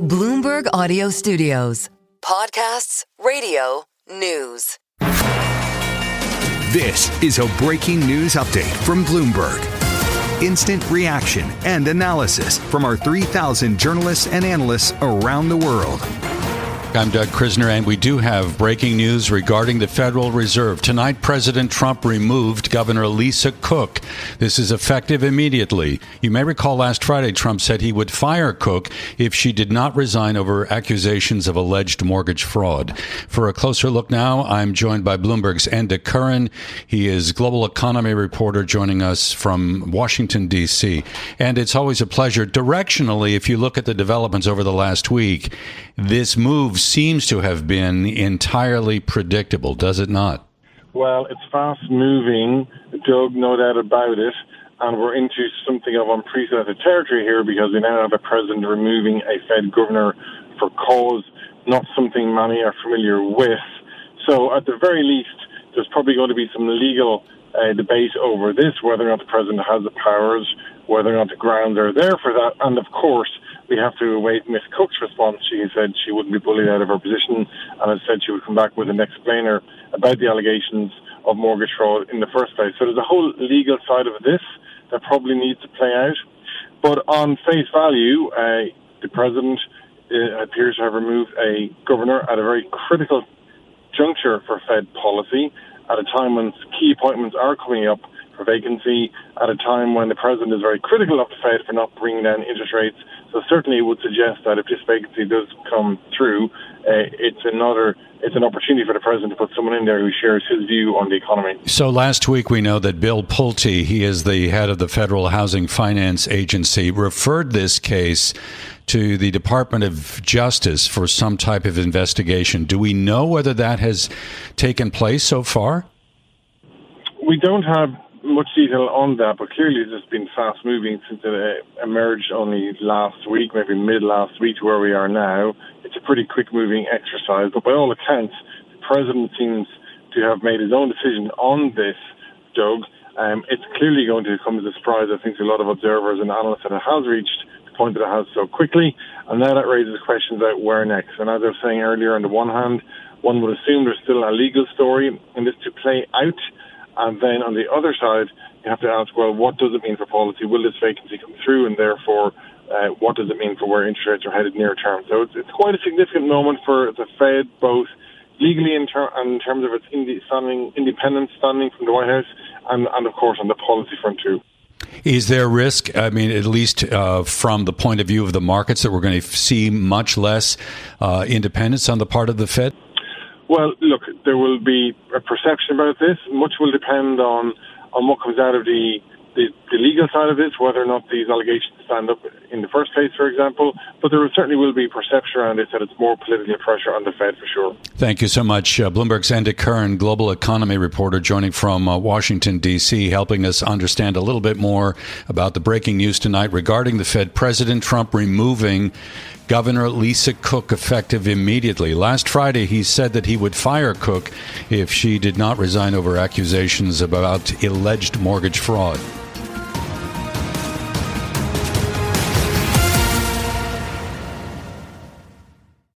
Bloomberg Audio Studios. Podcasts, radio, news. This is a breaking news update from Bloomberg. Instant reaction and analysis from our 3,000 journalists and analysts around the world. I'm Doug Krisner, and we do have breaking news regarding the Federal Reserve. Tonight, President Trump removed Governor Lisa Cook. This is effective immediately. You may recall last Friday, Trump said he would fire Cook if she did not resign over accusations of alleged mortgage fraud. For a closer look now, I'm joined by Bloomberg's Enda Curran. He is global economy reporter joining us from Washington, D.C. And it's always a pleasure. Directionally, if you look at the developments over the last week, this move seems to have been entirely predictable, does it not? Well, it's fast-moving, Doug, no doubt about it, and we're into something of unprecedented territory here because we now have a president removing a Fed governor for cause, not something many are familiar with. So at the very least, there's probably going to be some legal debate over this, whether or not the president has the powers, whether or not the grounds are there for that, and of course, we have to await Ms. Cook's response. She said she wouldn't be bullied out of her position and has said she would come back with an explainer about the allegations of mortgage fraud in the first place. So there's a whole legal side of this that probably needs to play out. But on face value, the president appears to have removed a governor at a very critical juncture for Fed policy, at a time when key appointments are coming up for vacancy, at a time when the president is very critical of the Fed for not bringing down interest rates. So certainly it would suggest that if this vacancy does come through, it's an opportunity for the president to put someone in there who shares his view on the economy. So last week we know that Bill Pulte, he is the head of the Federal Housing Finance Agency, referred this case to the Department of Justice for some type of investigation. Do we know whether that has taken place so far? We don't have much detail on that, but clearly it's been fast-moving since it emerged only last week, maybe mid-last week to where we are now. It's a pretty quick-moving exercise, but by all accounts, the president seems to have made his own decision on this, Doug. It's clearly going to come as a surprise, I think, to a lot of observers and analysts that it has reached the point that it has so quickly, and now that raises questions about where next. And as I was saying earlier, on the one hand, one would assume there's still a legal story in this to play out. And then on the other side, you have to ask, well, what does it mean for policy? Will this vacancy come through? And therefore, what does it mean for where interest rates are headed near term? So it's quite a significant moment for the Fed, both legally and in terms of its independent standing from the White House, and of course on the policy front too. Is there risk, I mean, at least from the point of view of the markets, that we're going to see much less independence on the part of the Fed? Well, look, there will be a perception about this. Much will depend on what comes out of the legal side of this, whether or not these allegations stand up in the first place, for example. But there certainly will be perception around it that it's more political pressure on the Fed for sure. Thank you so much. Bloomberg's Enda Curran, global economy reporter, joining from Washington, D.C., helping us understand a little bit more about the breaking news tonight regarding the Fed. President Trump removing Governor Lisa Cook effective immediately. Last Friday, he said that he would fire Cook if she did not resign over accusations about alleged mortgage fraud.